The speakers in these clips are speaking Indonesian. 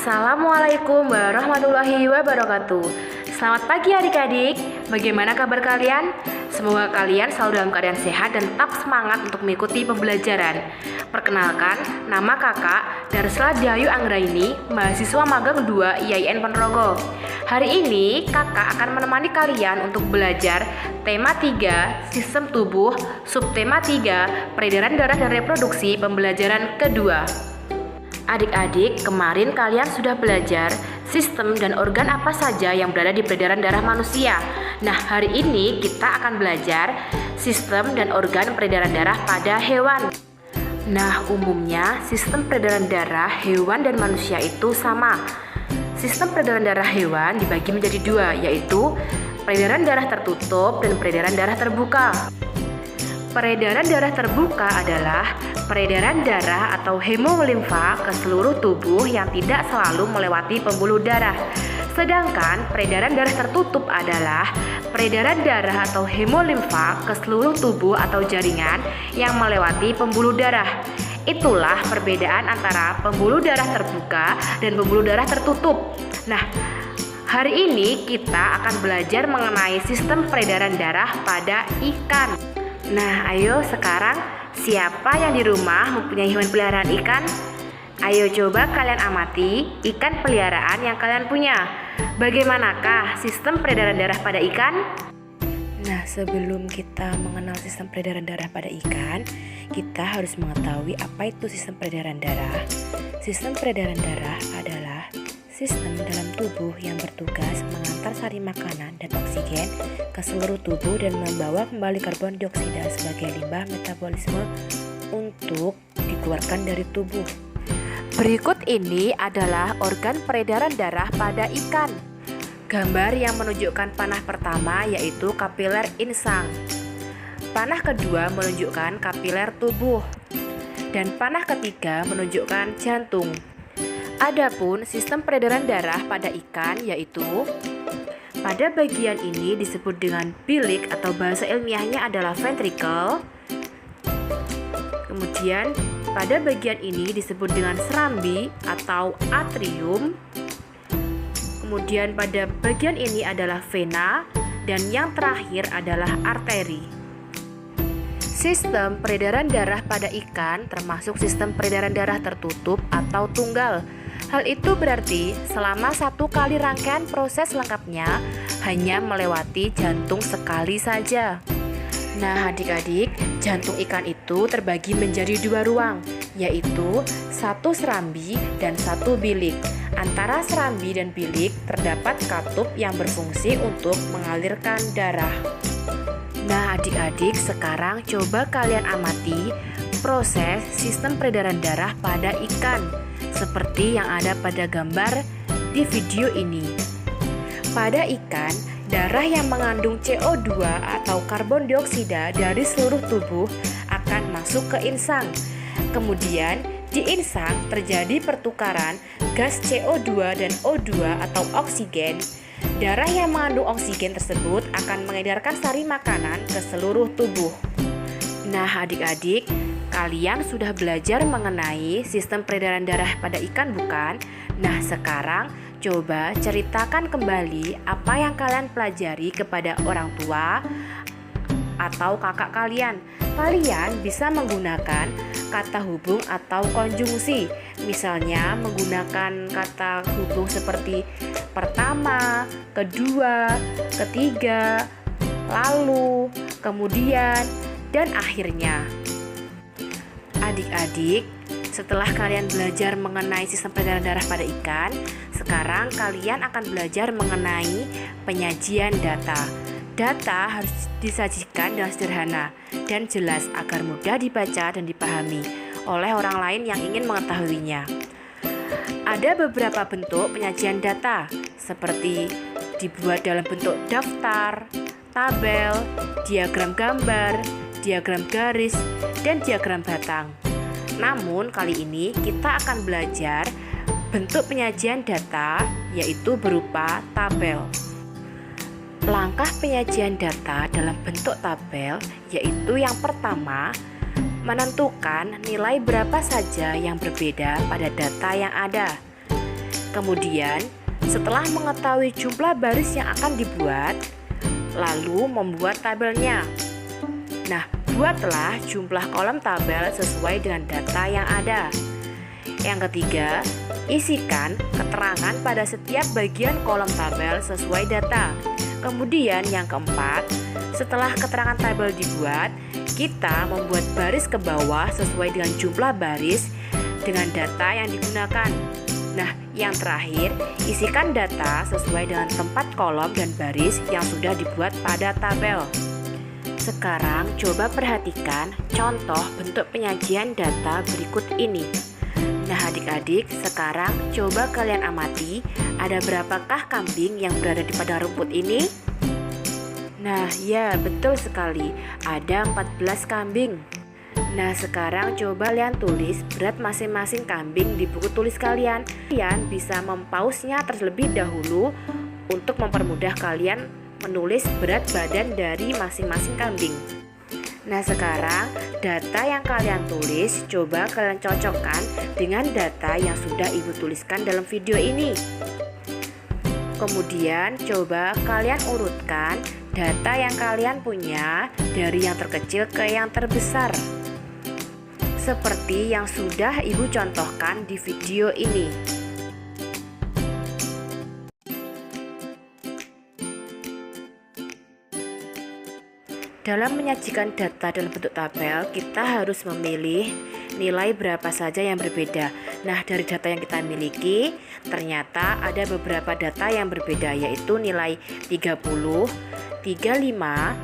Assalamualaikum warahmatullahi wabarakatuh. Selamat pagi adik-adik, bagaimana kabar kalian? Semoga kalian selalu dalam keadaan sehat dan tetap semangat untuk mengikuti pembelajaran. Perkenalkan, nama kakak Darsla Dayu Anggraini, mahasiswa magang 2 IAIN Ponorogo. Hari ini kakak akan menemani kalian untuk belajar tema 3, sistem tubuh, subtema 3, peredaran darah dan reproduksi, pembelajaran kedua. Adik-adik, kemarin kalian sudah belajar sistem dan organ apa saja yang berada di peredaran darah manusia. Nah, hari ini kita akan belajar sistem dan organ peredaran darah pada hewan. Nah, umumnya sistem peredaran darah hewan dan manusia itu sama. Sistem peredaran darah hewan dibagi menjadi dua, yaitu peredaran darah tertutup dan peredaran darah terbuka. Peredaran darah terbuka adalah peredaran darah atau hemolimfa ke seluruh tubuh yang tidak selalu melewati pembuluh darah. Sedangkan peredaran darah tertutup adalah peredaran darah atau hemolimfa ke seluruh tubuh atau jaringan yang melewati pembuluh darah. Itulah perbedaan antara pembuluh darah terbuka dan pembuluh darah tertutup. Nah, hari ini kita akan belajar mengenai sistem peredaran darah pada ikan. Nah, ayo sekarang siapa yang di rumah mempunyai hewan peliharaan ikan? Ayo coba kalian amati ikan peliharaan yang kalian punya. Bagaimanakah sistem peredaran darah pada ikan? Nah, sebelum kita mengenal sistem peredaran darah pada ikan, kita harus mengetahui apa itu sistem peredaran darah. Sistem peredaran darah adalah sistem dalam tubuh yang bertugas mengantar sari makanan dan oksigen ke seluruh tubuh dan membawa kembali karbon dioksida sebagai limbah metabolisme untuk dikeluarkan dari tubuh. Berikut ini adalah organ peredaran darah pada ikan. Gambar yang menunjukkan panah pertama yaitu kapiler insang. Panah kedua menunjukkan kapiler tubuh. Dan panah ketiga menunjukkan jantung. Adapun sistem peredaran darah pada ikan yaitu pada bagian ini disebut dengan bilik atau bahasa ilmiahnya adalah ventricle. Kemudian pada bagian ini disebut dengan serambi atau atrium. Kemudian pada bagian ini adalah vena dan yang terakhir adalah arteri. Sistem peredaran darah pada ikan termasuk sistem peredaran darah tertutup atau tunggal. Hal itu berarti selama satu kali rangkaian proses lengkapnya hanya melewati jantung sekali saja. Nah adik-adik, jantung ikan itu terbagi menjadi dua ruang, yaitu satu serambi dan satu bilik. Antara serambi dan bilik terdapat katup yang berfungsi untuk mengalirkan darah. Nah adik-adik, sekarang coba kalian amati proses sistem peredaran darah pada ikan seperti yang ada pada gambar di video ini. Pada ikan, darah yang mengandung CO2 atau karbon dioksida dari seluruh tubuh akan masuk ke insang. Kemudian di insang terjadi pertukaran gas CO2 dan O2 atau oksigen. Darah yang mengandung oksigen tersebut akan mengedarkan sari makanan ke seluruh tubuh. Nah adik-adik, kalian sudah belajar mengenai sistem peredaran darah pada ikan bukan? Nah sekarang coba ceritakan kembali apa yang kalian pelajari kepada orang tua atau kakak kalian. Kalian bisa menggunakan kata hubung atau konjungsi. Misalnya menggunakan kata hubung seperti pertama, kedua, ketiga, lalu, kemudian, dan akhirnya. Adik-adik, setelah kalian belajar mengenai sistem peredaran darah pada ikan, sekarang kalian akan belajar mengenai penyajian data. Data harus disajikan dengan sederhana dan jelas agar mudah dibaca dan dipahami oleh orang lain yang ingin mengetahuinya. Ada beberapa bentuk penyajian data, seperti dibuat dalam bentuk daftar, tabel, diagram gambar, diagram garis, dan diagram batang. Namun kali ini kita akan belajar bentuk penyajian data yaitu berupa tabel. Langkah penyajian data dalam bentuk tabel yaitu yang pertama, menentukan nilai berapa saja yang berbeda pada data yang ada. Kemudian, setelah mengetahui jumlah baris yang akan dibuat, lalu membuat tabelnya. Nah, buatlah jumlah kolom tabel sesuai dengan data yang ada. Yang ketiga, isikan keterangan pada setiap bagian kolom tabel sesuai data. Kemudian yang keempat, setelah keterangan tabel dibuat, kita membuat baris ke bawah sesuai dengan jumlah baris dengan data yang digunakan. Nah, yang terakhir, isikan data sesuai dengan tempat kolom dan baris yang sudah dibuat pada tabel. Sekarang coba perhatikan contoh bentuk penyajian data berikut ini. Nah, adik-adik, sekarang coba kalian amati, ada berapakah kambing yang berada di padang rumput ini? Nah, ya, betul sekali, ada 14 kambing. Nah, sekarang coba kalian tulis berat masing-masing kambing di buku tulis kalian. Kalian bisa mempausnya terlebih dahulu untuk mempermudah kalian menulis berat badan dari masing-masing kambing. Nah, sekarang data yang kalian tulis coba kalian cocokkan dengan data yang sudah ibu tuliskan dalam video ini. Kemudian coba kalian urutkan data yang kalian punya dari yang terkecil ke yang terbesar, seperti yang sudah ibu contohkan di video ini. Dalam menyajikan data dalam bentuk tabel, kita harus memilih nilai berapa saja yang berbeda. Nah, dari data yang kita miliki, ternyata ada beberapa data yang berbeda, yaitu nilai 30, 35,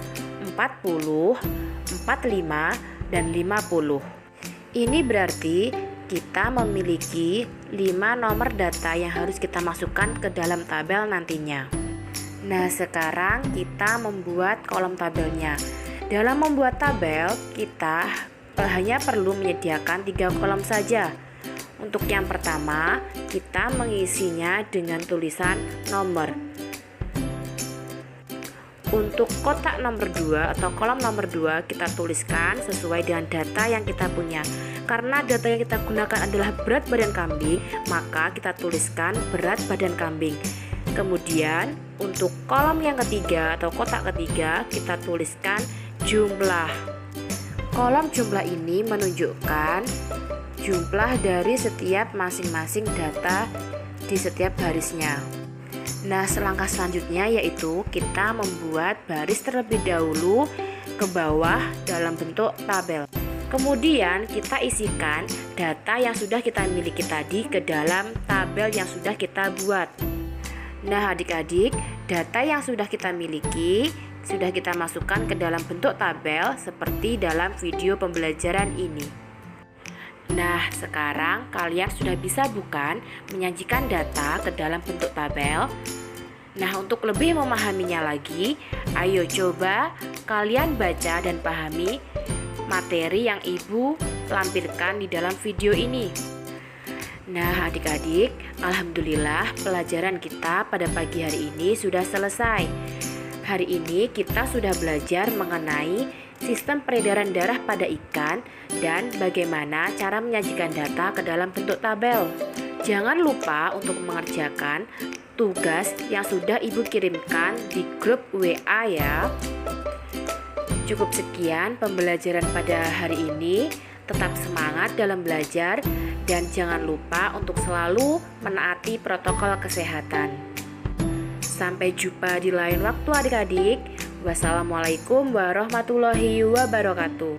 40, 45, dan 50. Ini berarti kita memiliki 5 nomor data yang harus kita masukkan ke dalam tabel nantinya. Nah, sekarang kita membuat kolom tabelnya. Dalam membuat tabel, kita hanya perlu menyediakan 3 kolom saja. Untuk yang pertama, kita mengisinya dengan tulisan nomor. Untuk kotak nomor 2 atau kolom nomor 2, kita tuliskan sesuai dengan data yang kita punya. Karena data yang kita gunakan adalah berat badan kambing, maka kita tuliskan berat badan kambing. Kemudian untuk kolom yang ketiga atau kotak ketiga, kita tuliskan jumlah. Kolom jumlah ini menunjukkan jumlah dari setiap masing-masing data di setiap barisnya. Nah, selangkah selanjutnya yaitu kita membuat baris terlebih dahulu ke bawah dalam bentuk tabel. Kemudian kita isikan data yang sudah kita miliki tadi ke dalam tabel yang sudah kita buat. Nah, adik-adik, data yang sudah kita miliki sudah kita masukkan ke dalam bentuk tabel seperti dalam video pembelajaran ini. Nah, sekarang kalian sudah bisa bukan menyajikan data ke dalam bentuk tabel. Nah, untuk lebih memahaminya lagi, ayo coba kalian baca dan pahami materi yang ibu lampirkan di dalam video ini. Nah, adik-adik, alhamdulillah pelajaran kita pada pagi hari ini sudah selesai. Hari ini kita sudah belajar mengenai sistem peredaran darah pada ikan dan bagaimana cara menyajikan data ke dalam bentuk tabel. Jangan lupa untuk mengerjakan tugas yang sudah ibu kirimkan di grup WA ya. Cukup sekian pembelajaran pada hari ini. Tetap semangat dalam belajar dan jangan lupa untuk selalu menaati protokol kesehatan. Sampai jumpa di lain waktu adik-adik. Wassalamualaikum warahmatullahi wabarakatuh.